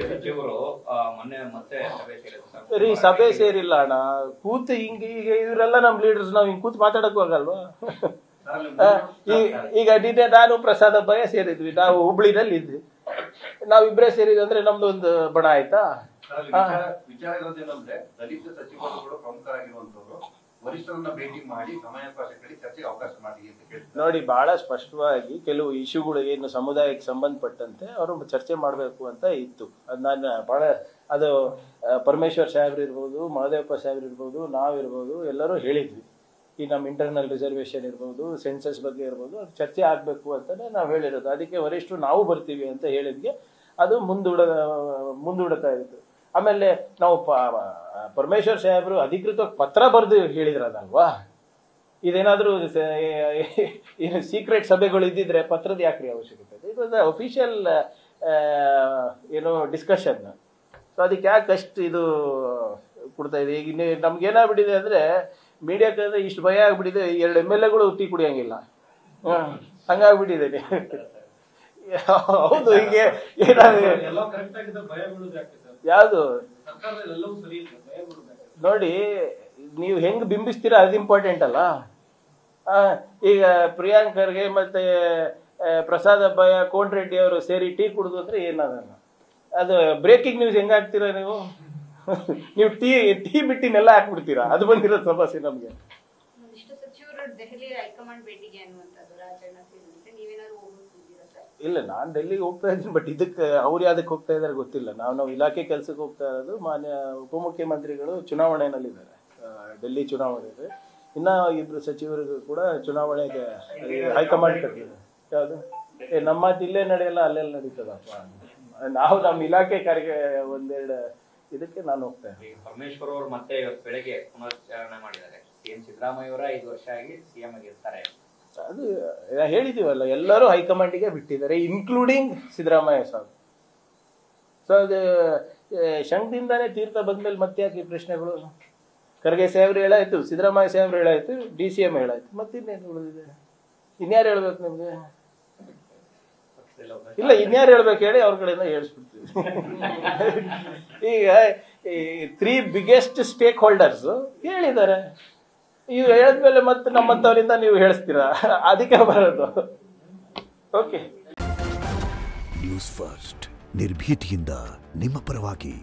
ಸಚಿವರು ಮೊನ್ನೆ ಮತ್ತೆ ಸಭೆ ಸೇರಿಲ್ಲ ಅಣ್ಣ. ಕೂತು ಹಿಂಗ ಈಗ ಇವರೆಲ್ಲ ನಮ್ ಲೀಡರ್ಸ್ ನಾವ್ ಹಿಂಗ್ ಕೂತು ಮಾತಾಡಕ್ ಹೋಗಲ್ವಾ? ಈಗ ನಿನ್ನೆ ನಾನು ಪ್ರಸಾದ ಭಯ ಸೇರಿದ್ವಿ, ನಾವು ಹುಬ್ಳಿನಲ್ಲಿ ಇದ್ವಿ, ನಾವಿಬ್ರೇ ಸೇರಿದ್ವಿ ಅಂದ್ರೆ ನಮ್ದು ಒಂದು ಬಣ ಆಯ್ತಾ? ವಿಚಾರ ಇರೋದೇನಂದ್ರೆ ದಲಿತ ಸಚಿವರುಗಳು ಪ್ರಮುಖರಾಗಿರುವಂತವ್ರು ವರಿಷ್ಠರನ್ನ ಭೇಟಿ ಮಾಡಿ ಸಮಯಾವಕಾಶ ಕೇಳಿ ಚರ್ಚೆಗೆ ಅವಕಾಶ ಮಾಡಿ ಅಂತ ಕೇಳ್ತಾರೆ. ನೋಡಿ, ಬಹಳ ಸ್ಪಷ್ಟವಾಗಿ ಕೆಲವು ಇಶ್ಯೂಗಳು ಏನು ಸಮುದಾಯಕ್ಕೆ ಸಂಬಂಧಪಟ್ಟಂತೆ ಅವರು ಚರ್ಚೆ ಮಾಡಬೇಕು ಅಂತ ಇತ್ತು. ಅದು ನಾನು ಬಹಳ ಅದು ಪರಮೇಶ್ವರ್ ಸಾಹೇಬ್ರು ಇರ್ಬೋದು, ಮಹದೇವಪ್ಪ ಸಾಹೇಬ್ರು ಇರ್ಬೋದು, ನಾವಿರ್ಬೋದು, ಎಲ್ಲರೂ ಹೇಳಿದ್ವಿ. ಈ ನಮ್ಮ ಇಂಟರ್ನಲ್ ರಿಸರ್ವೇಷನ್ ಇರ್ಬೋದು, ಸೆನ್ಸಸ್ ಬಗ್ಗೆ ಇರ್ಬೋದು, ಅದು ಚರ್ಚೆ ಆಗಬೇಕು ಅಂತಲೇ ನಾವು ಹೇಳಿರೋದು. ಅದಕ್ಕೆ ವರಿಷ್ಠರು ನಾವು ಬರ್ತೀವಿ ಅಂತ ಹೇಳಿದ್ಗೆ ಅದು ಮುಂದೂಡ್ತಾ ಇತ್ತು. ಆಮೇಲೆ ನಾವು ಪರಮೇಶ್ವರ್ ಸಾಹೇಬರು ಅಧಿಕೃತವಾಗಿ ಪತ್ರ ಬರೆದು ಹೇಳಿದ್ರದಲ್ವಾ? ಇದೇನಾದ್ರೂ ಏನು ಸೀಕ್ರೆಟ್ ಸಭೆಗಳು ಇದ್ದಿದ್ರೆ ಪತ್ರದ ಯಾಕ್ರಿ ಅವಶ್ಯಕತೆ? ಇಟ್ ವಾಸ್ ಅಫಿಷಿಯಲ್ ಏನೋ ಡಿಸ್ಕಷನ್. ಸೊ ಅದಕ್ಕೆ ಯಾಕೆ ಅಷ್ಟು ಇದು ಕೊಡ್ತಾ ಇದೆ? ಈಗ ನಮ್ಗೆ ಏನಾಗ್ಬಿಟ್ಟಿದೆ ಅಂದ್ರೆ ಮೀಡಿಯಾಕ್ಕೆ ಇಷ್ಟು ಭಯ ಆಗ್ಬಿಟ್ಟಿದೆ, 2 MLAಗಳು ಟೀ ಕುಡಿಯಂಗಿಲ್ಲ, ಹಂಗಾಗ್ಬಿಟ್ಟಿದೆ. ಹೌದು, ಹೀಗೆ ಯಾವುದು ನೋಡಿ, ನೀವು ಹೆಂಗ್ ಬಿಂಬಿಸ್ತೀರಾ ಅದು ಇಂಪಾರ್ಟೆಂಟ್ ಅಲ್ಲ. ಈಗ ಪ್ರಿಯಾಂಕ್ ಖರ್ಗೆ ಮತ್ತೆ ಪ್ರಸಾದ್ ಅಬ್ಬಯ್ಯ, ಕೋನ್ ರೆಡ್ಡಿ ಅವರು ಸೇರಿ ಟೀ ಕುಡಿದು ಅಂದ್ರೆ ಏನಾಗಲ್ಲ. ಅದು ಬ್ರೇಕಿಂಗ್ ನ್ಯೂಸ್ ಹೆಂಗಾಗ್ತೀರಾ ನೀವು? ನೀವು ಟೀ ಬಿಟ್ಟಿನೆಲ್ಲ ಹಾಕ್ಬಿಡ್ತೀರಾ. ಅದು ಬಂದಿರೋದು ಸಮಸ್ಯೆ ನಮ್ಗೆ. ಇಲ್ಲ, ನಾನು ಡೆಲ್ಲಿಗೆ ಹೋಗ್ತಾ ಇದ್ದೀನಿ, ಬಟ್ ಇದಕ್ಕೆ ಅವ್ರು ಯಾವ್ದಕ್ಕೆ ಹೋಗ್ತಾ ಇದಾರೆ ಗೊತ್ತಿಲ್ಲ. ನಾವು ಇಲಾಖೆ ಕೆಲಸಕ್ಕೆ ಹೋಗ್ತಾ ಇರೋದು. ಮಾನ್ಯ ಉಪಮುಖ್ಯಮಂತ್ರಿಗಳು ಚುನಾವಣೆಯಲ್ಲಿದ್ದಾರೆ, ಡೆಲ್ಲಿ ಚುನಾವಣೆ ಇದೆ. ಇನ್ನ 2 ಸಚಿವರಿಗೂ ಕೂಡ ಚುನಾವಣೆಗೆ ಹೈಕಮಾಂಡ್ ಕಟ್ಟಿದೆ. ಯಾವುದು ನಮ್ಮ ಜಿಲ್ಲೆ ನಡೆಯಲ್ಲ, ಅಲ್ಲೆಲ್ಲ ನಡೀತದಪ್ಪ. ನಾವು ನಮ್ಮ ಇಲಾಖೆ ಕಾರ್ಯ ಒಂದೆರಡು ಇದಕ್ಕೆ ನಾನು ಹೋಗ್ತಾ ಇದ್ದೀನಿ. ಪರಮೇಶ್ವರ್ ಅವರು ಮತ್ತೆ ಇವತ್ತು ಬೆಳಗ್ಗೆ ಪುನರುಚ್ಚಾರಣೆ ಮಾಡಿದ್ದಾರೆ, ಸಿಎಂ ಸಿದ್ದರಾಮಯ್ಯ ಅವರ 5 ವರ್ಷ ಆಗಿ ಸಿಎಂ ಆಗಿರ್ತಾರೆ. ಅದು ಹೇಳಿದೀವಲ್ಲ, ಎಲ್ಲರೂ ಹೈಕಮಾಂಡಿಗೆ ಬಿಟ್ಟಿದ್ದಾರೆ, ಇನ್ಕ್ಲೂಡಿಂಗ್ ಸಿದ್ದರಾಮಯ್ಯ ಸಾಹೇಬ್. ಸೊ ಅದು ಶಂಖದಿಂದಾನೇ ತೀರ್ಥ ಬಂದ್ಮೇಲೆ ಮತ್ತೆ ಯಾಕೆ ಪ್ರಶ್ನೆಗಳು? ಖರ್ಗೆ ಸಾಹೇಬ್ರು ಹೇಳಾಯ್ತು, ಸಿದ್ದರಾಮಯ್ಯ ಸಾಹೇಬ್ರು ಹೇಳಾಯ್ತು, DCM ಹೇಳಾಯ್ತು, ಮತ್ತಿನ್ನೇನು ಉಳಿದಿದೆ? ಇನ್ಯಾರು ಹೇಳ್ಬೇಕು ನಿಮ್ಗೆ? ಇಲ್ಲ, ಇನ್ಯಾರು ಹೇಳ್ಬೇಕು ಹೇಳಿ, ಅವ್ರ ಕಡೆಯಿಂದ ಹೇಳಿಸ್ಬಿಡ್ತೀವಿ. ಈಗ ಈ 3 ಬಿಗ್ಗೆಸ್ಟ್ ಸ್ಟೇಕ್ ಹೋಲ್ಡರ್ಸ್ ಹೇಳಿದ್ದಾರೆ. ಇವು ಹೇಳಿದ್ಮೇಲೆ ಮತ್ತೆ ನಮ್ಮಂತವರಿಂದ ನೀವು ಹೇಳಿಸ್ತೀರಾ? ಅದಕ್ಕೆ ಬರೋದು. ಓಕೆ, ನ್ಯೂಸ್ ಫಸ್ಟ್ ನಿರ್ಭೀತಿಯಿಂದ ನಿಮ್ಮ ಪರವಾಗಿ.